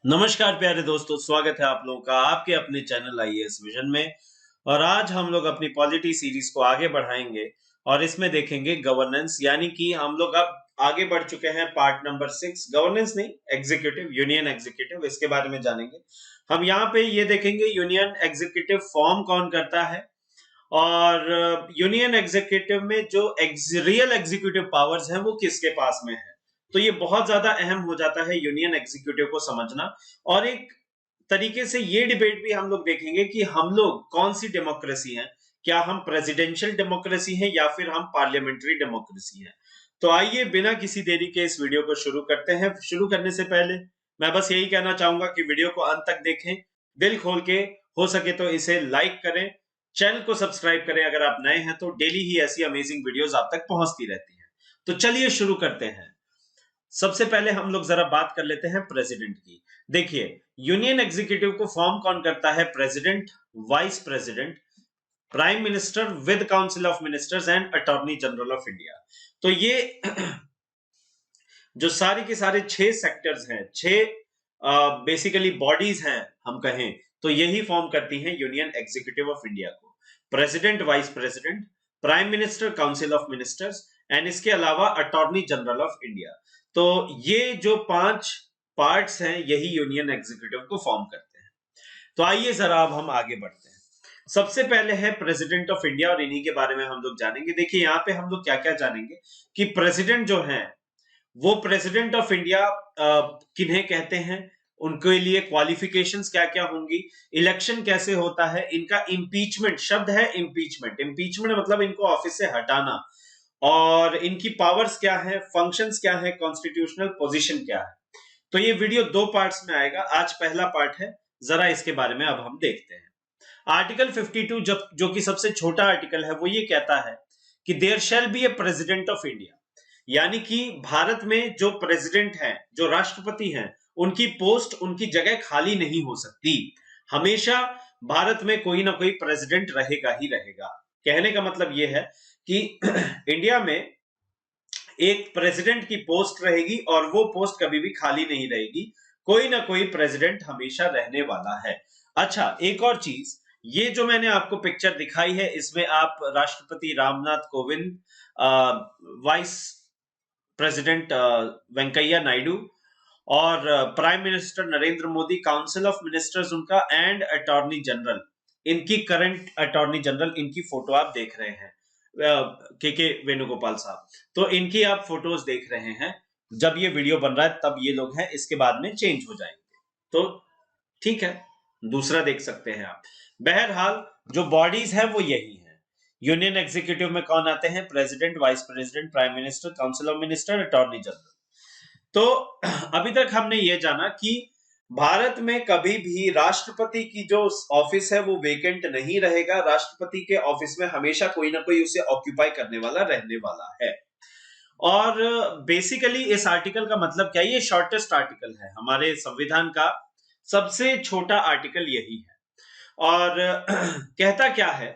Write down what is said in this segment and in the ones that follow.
नमस्कार प्यारे दोस्तों, स्वागत है आप लोगों का आपके अपने चैनल आईएएस विजन में। और आज हम लोग अपनी पॉलिटी सीरीज को आगे बढ़ाएंगे और इसमें देखेंगे गवर्नेंस, यानी कि हम लोग अब आगे बढ़ चुके हैं पार्ट नंबर 6। गवर्नेंस नहीं, एग्जीक्यूटिव, यूनियन एग्जीक्यूटिव, इसके बारे में जानेंगे। हम यहाँ पे ये देखेंगे यूनियन एग्जीक्यूटिव फॉर्म कौन करता है और यूनियन एग्जीक्यूटिव में जो रियल एग्जीक्यूटिव पावर्स हैं वो किसके पास में है। तो ये बहुत ज्यादा अहम हो जाता है यूनियन एग्जीक्यूटिव को समझना। और एक तरीके से ये डिबेट भी हम लोग देखेंगे कि हम लोग कौन सी डेमोक्रेसी हैं, क्या हम प्रेसिडेंशियल डेमोक्रेसी हैं या फिर हम पार्लियामेंट्री डेमोक्रेसी हैं। तो आइए बिना किसी देरी के इस वीडियो को शुरू करते हैं। शुरू करने से पहले मैं बस यही कहना चाहूंगा कि वीडियो को अंत तक देखें, दिल खोल के, हो सके तो इसे लाइक करें, चैनल को सब्सक्राइब करें अगर आप नए हैं, तो डेली ही ऐसी अमेजिंग वीडियोस आप तक पहुंचती रहती हैं। तो चलिए शुरू करते हैं। सबसे पहले हम लोग जरा बात कर लेते हैं प्रेसिडेंट की। देखिए, यूनियन एग्जीक्यूटिव को फॉर्म कौन करता है? President, vice president, prime minister with council of ministers and attorney general of India. तो ये जो सारे के सारे 6 सेक्टर्स हैं, 6 बेसिकली बॉडीज हैं हम कहें, तो यही फॉर्म करती हैं यूनियन एग्जीक्यूटिव ऑफ इंडिया को। President, vice president, prime minister, council of ministers and इसके अलावा अटॉर्नी जनरल ऑफ इंडिया। तो ये जो 5 पार्ट्स हैं यही यूनियन एग्जीक्यूटिव को फॉर्म करते हैं। तो आइए जरा अब हम आगे बढ़ते हैं। सबसे पहले है प्रेसिडेंट ऑफ इंडिया और इन्हीं के बारे में हम लोग जानेंगे। देखिए यहाँ पे हम लोग क्या क्या जानेंगे कि प्रेसिडेंट जो है वो प्रेसिडेंट ऑफ इंडिया किन्हें कहते हैं, उनके लिए क्वालिफिकेशंस क्या क्या होंगी, इलेक्शन कैसे होता है, इनका इम्पीचमेंट, शब्द है इम्पीचमेंट, इम्पीचमेंट मतलब इनको ऑफिस से हटाना, और इनकी पावर्स क्या है, फंक्शंस क्या है, कॉन्स्टिट्यूशनल पोजीशन क्या है। तो ये वीडियो 2 पार्ट्स में आएगा। आज पहला पार्ट है, जरा इसके बारे में अब हम देखते हैं। आर्टिकल 52 जो कि सबसे छोटा आर्टिकल है, वो ये कहता है कि there shall be a president of India, यानी कि भारत में जो प्रेसिडेंट हैं, जो राष्ट्रपति हैं, उनकी पोस्ट, उनकी जगह खाली नहीं हो सकती। हमेशा भारत में कोई ना कोई प्रेसिडेंट रहेगा ही रहेगा। कहने का मतलब यह है कि इंडिया में एक प्रेसिडेंट की पोस्ट रहेगी और वो पोस्ट कभी भी खाली नहीं रहेगी, कोई ना कोई प्रेसिडेंट हमेशा रहने वाला है। अच्छा, एक और चीज, ये जो मैंने आपको पिक्चर दिखाई है, इसमें आप राष्ट्रपति रामनाथ कोविंद, वाइस प्रेसिडेंट वेंकैया नायडू और prime minister Narendra Modi, council of ministers उनका एंड अटॉर्नी जनरल, इनकी करंट अटॉर्नी जनरल, इनकी फोटो आप देख रहे हैं, के वेणुगोपाल साहब। तो इनकी आप फोटोज देख रहे हैं। जब ये वीडियो बन रहा है तब ये लोग हैं, इसके बाद में चेंज हो जाएंगे, तो ठीक है, दूसरा देख सकते हैं आप। बहरहाल जो बॉडीज है वो यही है। यूनियन एग्जीक्यूटिव में कौन आते हैं? President, vice president, prime minister, council of minister, attorney general. तो अभी तक हमने ये जाना कि भारत में कभी भी राष्ट्रपति की जो ऑफिस है वो वेकेंट नहीं रहेगा। राष्ट्रपति के ऑफिस में हमेशा कोई ना कोई उसे ऑक्यूपाई करने वाला रहने वाला है। और बेसिकली इस आर्टिकल का मतलब क्या है? ये शॉर्टेस्ट आर्टिकल है हमारे संविधान का, सबसे छोटा आर्टिकल यही है। और कहता क्या है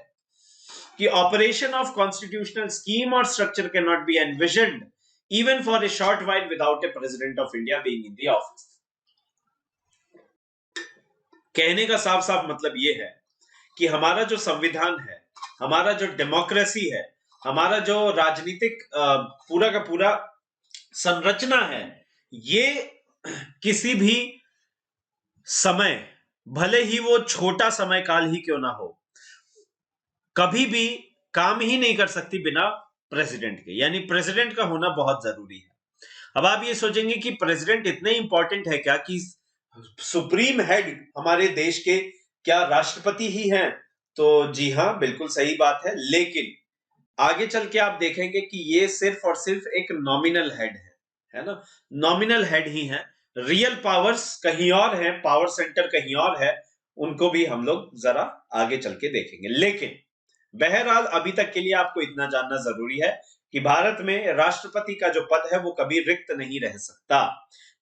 कि ऑपरेशन ऑफ कॉन्स्टिट्यूशनल स्कीम और structure cannot be envisioned even for a short while without a president of India being in the office. कहने का साफ साफ मतलब यह है कि हमारा जो संविधान है, हमारा जो डेमोक्रेसी है, हमारा जो राजनीतिक पूरा का पूरा संरचना है, ये किसी भी समय, भले ही वो छोटा समय काल ही क्यों ना हो, कभी भी काम ही नहीं कर सकती बिना प्रेसिडेंट के। यानी प्रेसिडेंट का होना बहुत जरूरी है। अब आप ये सोचेंगे कि प्रेसिडेंट इतने इंपॉर्टेंट है क्या, कि सुप्रीम हेड हमारे देश के क्या राष्ट्रपति ही हैं? तो जी हाँ, बिल्कुल सही बात है, लेकिन आगे चल के आप देखेंगे कि ये सिर्फ और सिर्फ एक नॉमिनल हेड है ना, नॉमिनल हेड ही है। रियल पावर्स कहीं और हैं, पावर सेंटर कहीं और है, उनको भी हम लोग जरा आगे चल के देखेंगे। लेकिन बहरहाल अभी तक के लिए आपको इतना जानना जरूरी है कि भारत में राष्ट्रपति का जो पद है वो कभी रिक्त नहीं रह सकता।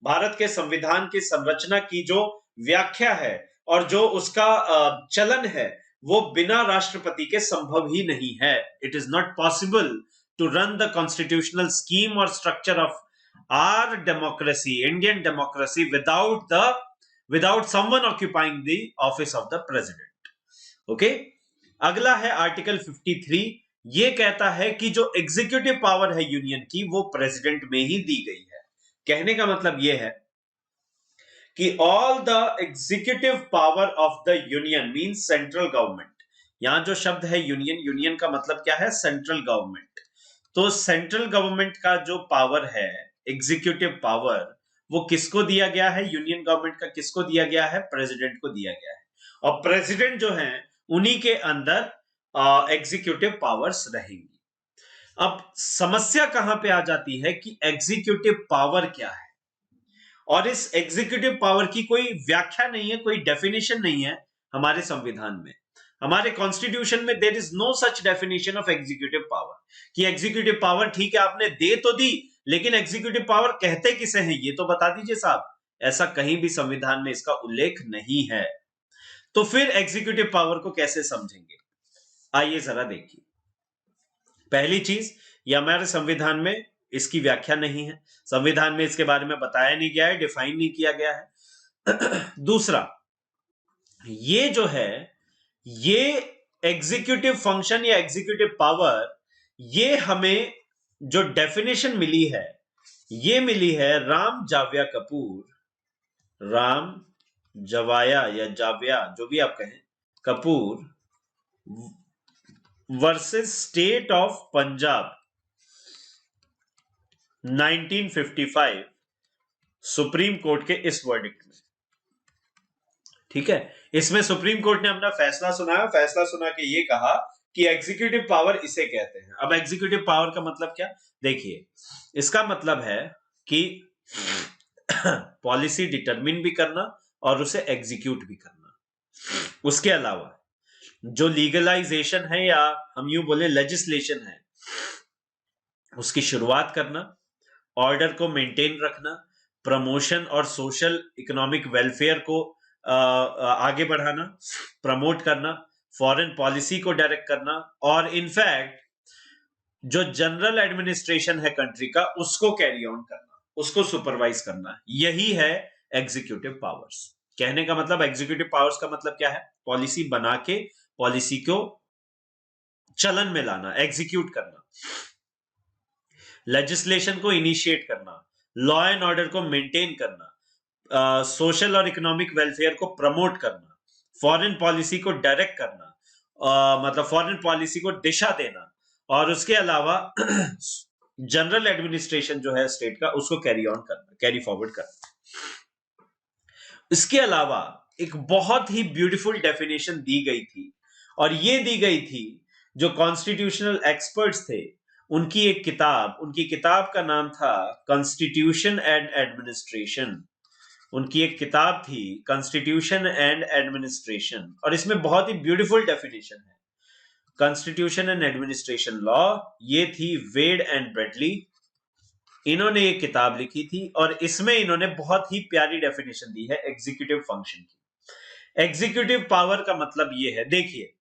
भारत के संविधान की संरचना की जो व्याख्या है और जो उसका चलन है, वो बिना राष्ट्रपति के संभव ही नहीं है। It is not possible to run the constitutional scheme और structure of our democracy, Indian democracy, without the without someone occupying the office of the president. Okay, अगला है आर्टिकल 53। ये कहता है कि जो एग्जीक्यूटिव पावर है यूनियन की वो प्रेसिडेंट में ही दी गई है। कहने का मतलब ये है कि all the executive power of the union means central government. यहां जो शब्द है यूनियन, यूनियन का मतलब क्या है? Central government. तो सेंट्रल गवर्नमेंट का जो पावर है, एग्जीक्यूटिव पावर, वो किसको दिया गया है? यूनियन गवर्नमेंट का किसको दिया गया है? प्रेसिडेंट को दिया गया है। और प्रेसिडेंट जो है उन्हीं के अंदर एग्जीक्यूटिव पावर्स रहेंगी। अब समस्या कहां पे आ जाती है कि एग्जीक्यूटिव पावर क्या है, और इस एग्जीक्यूटिव पावर की कोई व्याख्या नहीं है, कोई डेफिनेशन नहीं है हमारे संविधान में। हमारे कॉन्स्टिट्यूशन में there is no such definition of executive power कि एग्जीक्यूटिव पावर ठीक है आपने दे तो दी, लेकिन एग्जीक्यूटिव पावर कहते किसे हैं ये तो बता दीजिए साहब। ऐसा कहीं भी संविधान में इसका उल्लेख नहीं है। तो फिर एग्जीक्यूटिव पावर को कैसे समझेंगे? आइए जरा देखिए। पहली चीज, ये हमारे संविधान में इसकी व्याख्या नहीं है, संविधान में इसके बारे में बताया नहीं गया है, डिफाइन नहीं किया गया है। दूसरा, ये जो है ये एग्जीक्यूटिव फंक्शन या एग्जीक्यूटिव पावर, ये हमें जो डेफिनेशन मिली है ये मिली है राम जाव्या कपूर, राम जवाया या जाव्या जो भी आप कहें, Kapoor versus state of Punjab 1955 supreme court के इस वर्डिक्ट में। ठीक है, इसमें सुप्रीम कोर्ट ने अपना फैसला सुनाया, फैसला सुना के ये कहा कि एग्जीक्यूटिव पावर इसे कहते हैं। अब एग्जीक्यूटिव पावर का मतलब क्या? देखिए, इसका मतलब है कि पॉलिसी डिटरमिन भी करना और उसे एग्जीक्यूट भी करना। उसके अलावा जो लीगलाइजेशन है या हम यूं बोले लेजिस्लेशन है, उसकी शुरुआत करना, ऑर्डर को मेंटेन रखना, प्रमोशन और सोशल इकोनॉमिक वेलफेयर को आगे बढ़ाना, प्रमोट करना, फॉरेन पॉलिसी को डायरेक्ट करना, और इनफैक्ट जो जनरल एडमिनिस्ट्रेशन है कंट्री का उसको कैरी ऑन करना, उसको सुपरवाइज करना। यही है एग्जीक्यूटिव पावर्स। कहने का मतलब एग्जीक्यूटिव पावर्स का मतलब क्या है? पॉलिसी बना के पॉलिसी को चलन में लाना, एग्जीक्यूट करना, लेजिस्लेशन को इनिशिएट करना, लॉ एंड ऑर्डर को मेंटेन करना, सोशल और इकोनॉमिक वेलफेयर को प्रमोट करना, फॉरेन पॉलिसी को डायरेक्ट करना, मतलब फॉरेन पॉलिसी को दिशा देना, और उसके अलावा जनरल एडमिनिस्ट्रेशन जो है स्टेट का उसको कैरी ऑन करना, कैरी फॉरवर्ड करना। इसके अलावा एक बहुत ही ब्यूटीफुल डेफिनेशन दी गई थी, और ये दी गई थी जो कॉन्स्टिट्यूशनल एक्सपर्ट्स थे उनकी एक किताब, उनकी किताब का नाम था कॉन्स्टिट्यूशन एंड एडमिनिस्ट्रेशन। उनकी एक किताब थी कॉन्स्टिट्यूशन एंड एडमिनिस्ट्रेशन, और इसमें बहुत ही ब्यूटीफुल डेफिनेशन है कॉन्स्टिट्यूशन एंड एडमिनिस्ट्रेशन लॉ। ये थी वेड एंड ब्रेडली, इन्होंने ये किताब लिखी थी, और इसमें इन्होंने बहुत ही प्यारी डेफिनेशन दी है एग्जीक्यूटिव फंक्शन की। एग्जीक्यूटिव पावर का मतलब ये है, देखिए,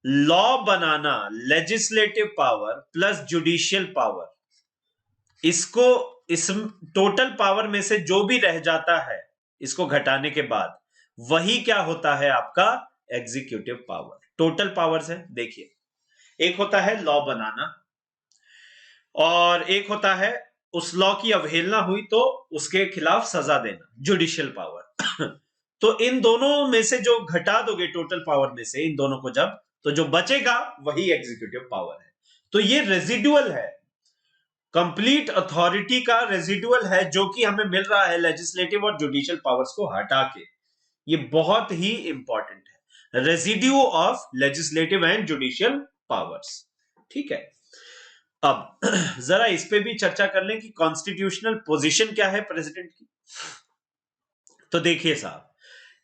लॉ बनाना, legislative power plus judicial power, इसको इस टोटल पावर में से जो भी रह जाता है इसको घटाने के बाद वही क्या होता है? आपका एग्जीक्यूटिव पावर। टोटल पावर्स है, देखिए, एक होता है लॉ बनाना, और एक होता है उस लॉ की अवहेलना हुई तो उसके खिलाफ सजा देना, जुडिशियल पावर। तो इन दोनों में से जो घटा दोगे टोटल पावर में से इन दोनों को जब, तो जो बचेगा वही एग्जीक्यूटिव पावर है। तो ये रेजिडुअल है, कंप्लीट अथॉरिटी का रेजिडुअल है जो कि हमें मिल रहा है लेजिस्लेटिव और जुडिशियल पावर्स को हटा के। ये बहुत ही इंपॉर्टेंट है, residue of legislative and judicial powers. ठीक है, अब जरा इस पे भी चर्चा कर लें कि कॉन्स्टिट्यूशनल पोजीशन क्या है प्रेसिडेंट की। तो देखिए साहब,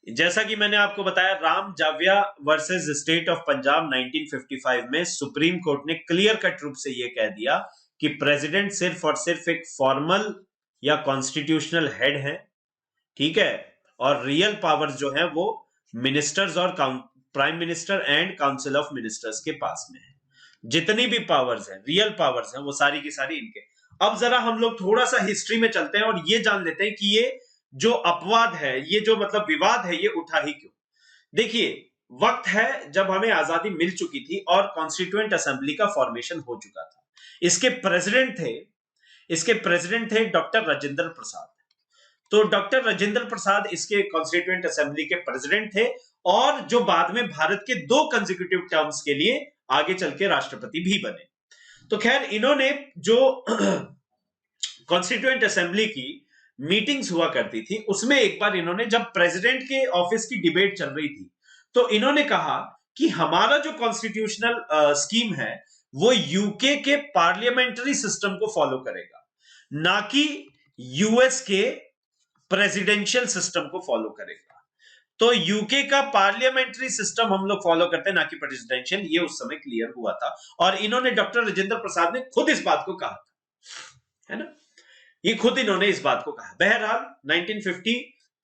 जैसा कि मैंने आपको बताया, Ram Jawaya versus state of Punjab 1955 में सुप्रीम कोर्ट ने क्लियर कट रूप से यह कह दिया कि प्रेसिडेंट सिर्फ और सिर्फ एक फॉर्मल या कॉन्स्टिट्यूशनल हेड है। ठीक है, और रियल पावर्स जो है वो मिनिस्टर्स और prime minister and council of ministers के पास में है। जितनी भी पावर्स हैं, रियल पावर्स हैं, वो सारी की सारी इनके। अब जरा हम लोग थोड़ा सा हिस्ट्री में चलते हैं और ये जान लेते हैं कि ये जो अपवाद है, ये जो मतलब विवाद है, ये उठा ही क्यों? देखिए, वक्त है जब हमें आजादी मिल चुकी थी और कॉन्स्टिट्यूएंट असेंबली का फॉर्मेशन हो चुका था। इसके प्रेसिडेंट थे डॉक्टर राजेंद्र प्रसाद। तो डॉक्टर राजेंद्र प्रसाद इसके कॉन्स्टिट्यूएंट असेंबली के प्रेसिडेंट थे और जो बाद में भारत के 2 कंसेक्यूटिव टर्म्स के लिए आगे चल के राष्ट्रपति भी बने। तो खैर, इन्होंने जो कॉन्स्टिट्यूएंट असेंबली की मीटिंग्स हुआ करती थी, उसमें एक बार इन्होंने, जब प्रेसिडेंट के ऑफिस की डिबेट चल रही थी, तो इन्होंने कहा कि हमारा जो कॉन्स्टिट्यूशनल स्कीम है वो यूके के पार्लियामेंट्री सिस्टम को फॉलो करेगा, ना कि यूएस के प्रेसिडेंशियल सिस्टम को फॉलो करेगा। तो यूके का पार्लियामेंट्री सिस्टम हम लोग फॉलो करते हैं, ना कि प्रेसिडेंशियल। ये उस समय क्लियर हुआ था और इन्होंने, डॉक्टर राजेंद्र प्रसाद ने खुद इस बात को कहा था, है ना, ये खुद इन्होंने इस बात को कहा। बहरहाल 1950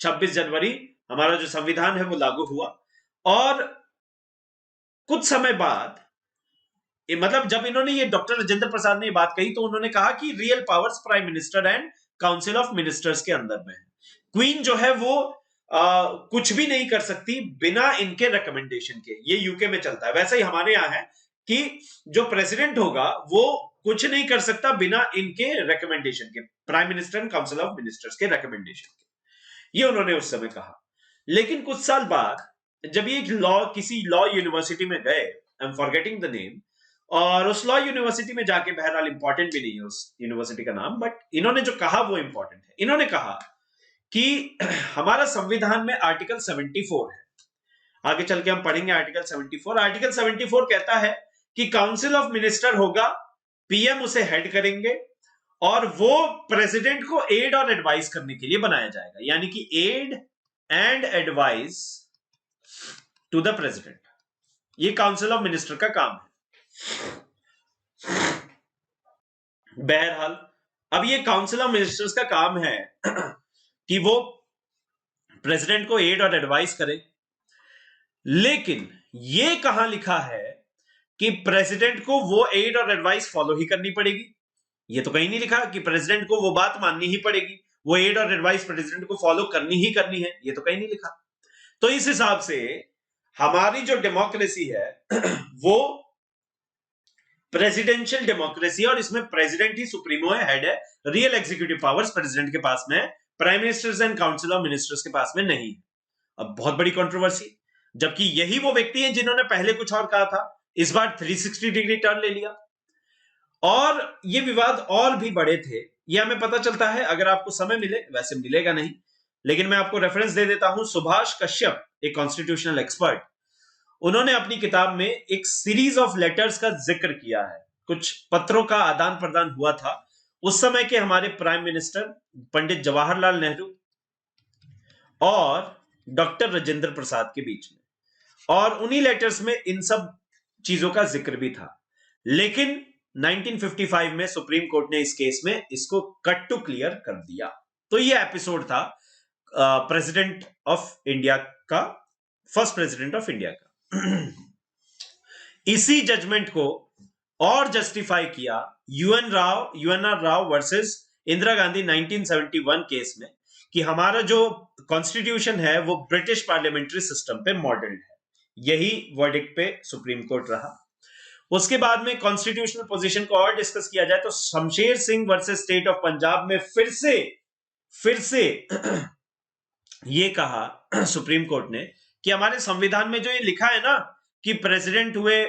26 जनवरी हमारा जो संविधान है वो लागू हुआ और कुछ समय बाद, मतलब जब इन्होंने, ये डॉक्टर राजेंद्र प्रसाद ने ये बात कही, तो उन्होंने कहा कि real powers prime minister and council of ministers के अंदर में है। क्वीन जो है वो कुछ भी नहीं कर सकती बिना इनके रिकमेंडेशन के। ये यूके में चलता है, वैसे ही हमारे यहाँ है कि जो प्रेसिडेंट होगा वो कुछ नहीं कर सकता बिना इनके रिकमेंडेशन के, prime minister and council of ministers के रिकमेंडेशन के। ये उन्होंने उस समय कहा। लेकिन कुछ साल बाद जब ये किसी लॉ यूनिवर्सिटी में गए, I am forgetting the name, और उस लॉ यूनिवर्सिटी में जाके, बहरहाल इंपॉर्टेंट भी नहीं है उस यूनिवर्सिटी का नाम, बट इन्होंने जो कहा वो इंपॉर्टेंट है। इन्होंने कहा कि हमारा संविधान में आर्टिकल 74 है, आगे चल के हम पढ़ेंगे आर्टिकल 74। आर्टिकल 74 कहता है कि काउंसिल ऑफ मिनिस्टर होगा, पीएम उसे हेड करेंगे और वो प्रेसिडेंट को एड और एडवाइस करने के लिए बनाया जाएगा, यानी कि aid and advice to the president. ये काउंसिल ऑफ मिनिस्टर का काम है। बहरहाल अब ये काउंसिल ऑफ मिनिस्टर्स का काम है कि वो प्रेसिडेंट को एड और एडवाइस करे, लेकिन ये कहां लिखा है कि प्रेसिडेंट को वो एड और एडवाइस फॉलो ही करनी पड़ेगी? ये तो कहीं नहीं लिखा कि प्रेसिडेंट को वो बात माननी ही पड़ेगी, वो एड और एडवाइस प्रेसिडेंट को फॉलो करनी ही करनी है, ये तो कहीं नहीं लिखा। तो इस हिसाब से हमारी जो डेमोक्रेसी है वो प्रेसिडेंशियल डेमोक्रेसी, और इसमें प्रेसिडेंट ही सुप्रीमो है, हेड है। रियल एग्जीक्यूटिव पावर्स प्रेसिडेंट के पास में, prime ministers and council of ministers के पास में नहीं है। अब बहुत बड़ी कंट्रोवर्सी, जबकि यही वो व्यक्ति हैं जिन्होंने पहले कुछ और कहा था, इस बार 360 डिग्री टर्न ले लिया। और ये विवाद और भी बड़े थे, ये हमें पता चलता है, अगर आपको समय मिले, वैसे मिलेगा नहीं, लेकिन मैं आपको रेफरेंस दे देता हूं। सुभाष कश्यप, एक कॉन्स्टिट्यूशनल एक्सपर्ट, उन्होंने अपनी किताब में एक सीरीज ऑफ लेटर्स का जिक्र किया है। कुछ पत्रों का आदान प्रदान हुआ था उस समय के हमारे प्राइम मिनिस्टर पंडित जवाहरलाल नेहरू और डॉक्टर राजेंद्र प्रसाद के बीच में, और उन्हीं लेटर्स में इन सब चीजों का जिक्र भी था। लेकिन 1955 में सुप्रीम कोर्ट ने इस केस में इसको कट टू क्लियर कर दिया। तो ये एपिसोड था प्रेसिडेंट ऑफ इंडिया का, फर्स्ट प्रेसिडेंट ऑफ इंडिया का। इसी जजमेंट को और जस्टिफाई किया यूएनआर राव वर्सेस इंदिरा गांधी 1971 केस में, कि हमारा जो कॉन्स्टिट्यूशन है वो ब्रिटिश पार्लियामेंट्री सिस्टम पे मॉडल्ड है। यही वर्डिक्ट पे सुप्रीम कोर्ट रहा। उसके बाद में कॉन्स्टिट्यूशनल पोजीशन को और डिस्कस किया जाए तो Shamsher Singh versus state of Punjab में फिर से ये कहा सुप्रीम कोर्ट ने कि हमारे संविधान में जो ये लिखा है ना कि प्रेसिडेंट हुए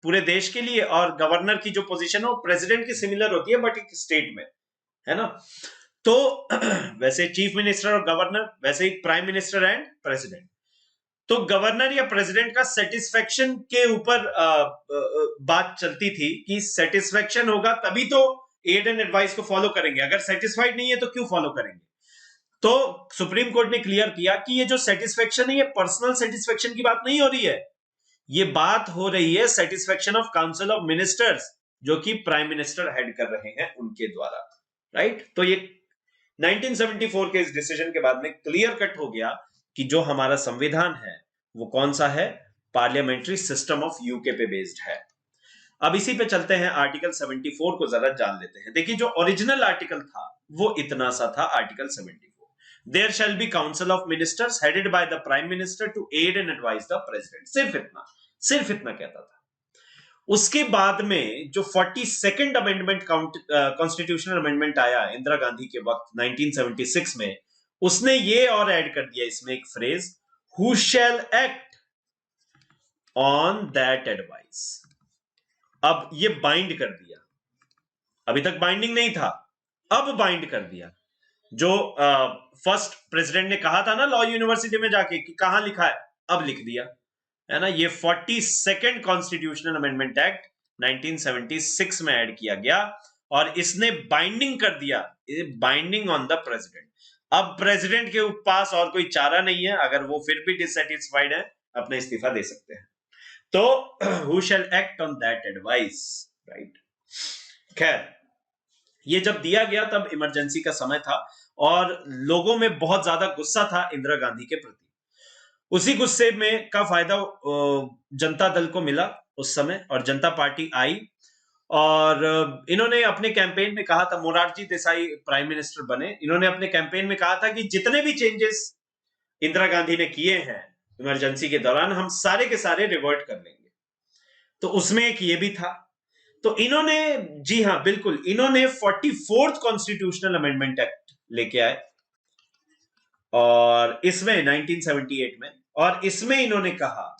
पूरे देश के लिए, और गवर्नर की जो पोजीशन है वो प्रेसिडेंट की सिमिलर होती है बट एक स्टेट में, है ना। तो वैसे चीफ मिनिस्टर और गवर्नर, वैसे ही प्राइम मिनिस्टर एंड प्रेसिडेंट। तो गवर्नर या प्रेसिडेंट का सेटिस्फेक्शन के ऊपर बात चलती थी कि सेटिस्फेक्शन होगा तभी तो एड एंड एडवाइस को फॉलो करेंगे, अगर सेटिस्फाइड नहीं है तो क्यों फॉलो करेंगे। तो सुप्रीम कोर्ट ने क्लियर किया कि ये जो सेटिस्फेक्शन है ये पर्सनल सेटिस्फेक्शन की बात नहीं हो रही है, ये बात हो रही है satisfaction of council of ministers, जो कि प्राइम मिनिस्टर हेड कर रहे हैं उनके द्वारा, राइट। तो ये 1974 के इस डिसीजन के बाद में क्लियर कट हो गया कि जो हमारा संविधान है वो कौन सा है, पार्लियामेंट्री सिस्टम ऑफ यूके पे बेस्ड है। अब इसी पे चलते हैं, आर्टिकल 74 को जरा जान लेते हैं। देखिए जो ओरिजिनल आर्टिकल था वो इतना सा था, article 74। There shall be council of ministers headed by the prime minister to aid and advise the president. सिर्फ इतना कहता था। उसके बाद में जो 42nd अमेंडमेंट कॉन्स्टिट्यूशनल अमेंडमेंट आया इंदिरा गांधी के वक्त 1976 में, उसने ये और ऐड कर दिया इसमें एक phrase, who shell act on that advice. अब ये बाइंड कर दिया, अभी तक बाइंडिंग नहीं था, अब बाइंड कर दिया। जो फर्स्ट प्रेसिडेंट ने कहा था ना लॉ यूनिवर्सिटी में जाके कि कहां लिखा है, अब लिख दिया, है ना। ये 42nd कॉन्स्टिट्यूशनल अमेंडमेंट एक्ट 1976 में ऐड किया गया और इसने बाइंडिंग कर दिया, बाइंडिंग ऑन द प्रेसिडेंट। अब प्रेसिडेंट के पास और कोई चारा नहीं है, अगर वो फिर भी डिससेटिस्फाइड है अपना इस्तीफा दे सकते हैं। तो who shell act on that advice, right. खैर, ये जब दिया गया तब इमरजेंसी का समय था और लोगों में बहुत ज्यादा गुस्सा था इंदिरा गांधी के प्रति। उसी गुस्से में का फायदा जनता दल को मिला उस समय, और जनता पार्टी आई और इन्होंने अपने कैंपेन में कहा था, मोरारजी देसाई प्राइम मिनिस्टर बने, इन्होंने अपने कैंपेन में कहा था कि जितने भी चेंजेस इंदिरा गांधी ने किए हैं इमरजेंसी के दौरान, हम सारे के सारे रिवर्ट कर लेंगे। तो उसमें एक ये भी था। तो इन्होंने, जी हां बिल्कुल, इन्होंने 44th कॉन्स्टिट्यूशनल अमेंडमेंट एक्ट लेके आए और इसमें 1978 में, और इसमें इन्होंने कहा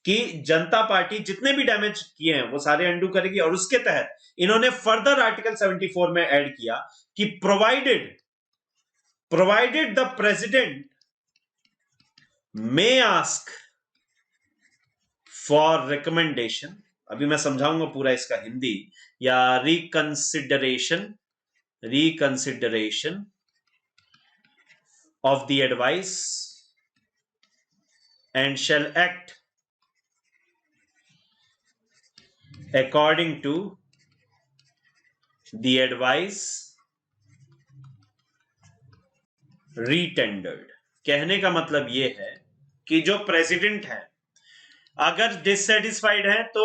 कि जनता पार्टी जितने भी डैमेज किए हैं वो सारे अंडू करेगी। और उसके तहत इन्होंने फर्दर आर्टिकल 74 में ऐड किया कि provided the president may ask for recommendation, अभी मैं समझाऊंगा पूरा इसका हिंदी, या reconsideration of the advice and shall act according to the advice retendered। कहने का मतलब यह है कि जो प्रेसिडेंट है अगर डिससेटिस्फाइड है तो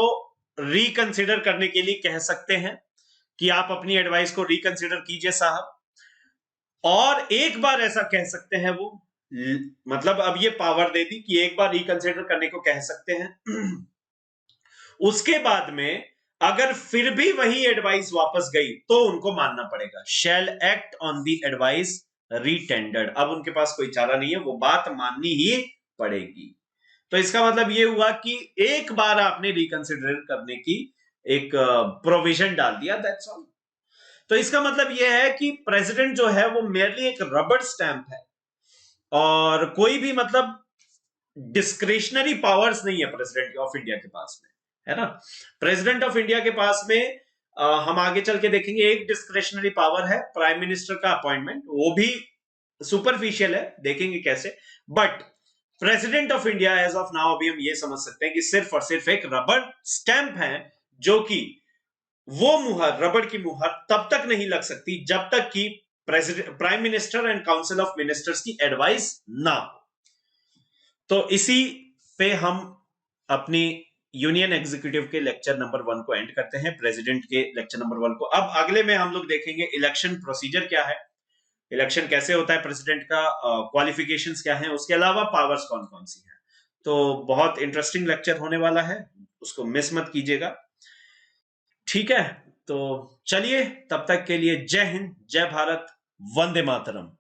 रिकंसिडर करने के लिए कह सकते हैं कि आप अपनी एडवाइस को रिकंसिडर कीजिए साहब, और एक बार ऐसा कह सकते हैं वो, मतलब अब ये पावर दे दी कि एक बार रिकंसिडर करने को कह सकते हैं। उसके बाद में अगर फिर भी वही एडवाइस वापस गई तो उनको मानना पड़ेगा, शैल एक्ट ऑन द एडवाइस रीटेंडर्ड। अब उनके पास कोई चारा नहीं है, वो बात माननी ही पड़ेगी। तो इसका मतलब ये हुआ कि एक बार आपने रिकंसिडर करने की एक प्रोविजन डाल दिया, दैट्स ऑल। तो इसका मतलब यह है कि प्रेसिडेंट जो है वो मेरली एक रबर स्टैंप है और कोई भी मतलब डिस्क्रिशनरी पावर्स नहीं है प्रेसिडेंट ऑफ इंडिया के पास में, है ना। प्रेसिडेंट ऑफ इंडिया के पास में हम आगे चल के देखेंगे एक डिस्क्रिशनरी पावर है प्राइम मिनिस्टर का अपॉइंटमेंट, वो भी सुपरफिशियल है, देखेंगे कैसे। But president of India as of now अभी हम ये समझ सकते हैं कि सिर्फ और सिर्फ एक रबर स्टैंप है, जो कि वो मुहर, रबड़ की मुहर तब तक नहीं लग सकती जब तक कि prime minister and council of ministers की एडवाइस ना हो। तो इसी पे हम अपनी यूनियन एग्जीक्यूटिव के लेक्चर नंबर 1 को एंड करते हैं, प्रेसिडेंट के लेक्चर नंबर 1 को। अब अगले में हम लोग देखेंगे इलेक्शन प्रोसीजर क्या है, इलेक्शन कैसे होता है प्रेसिडेंट का, क्वालिफिकेशंस क्या हैं, उसके अलावा पावर्स कौन कौन सी हैं। तो बहुत इंटरेस्टिंग लेक्चर होने वाला है, उसको मिस मत कीजिएगा, ठीक है। तो चलिए, तब तक के लिए जय हिंद, जय भारत, वंदे मातरम।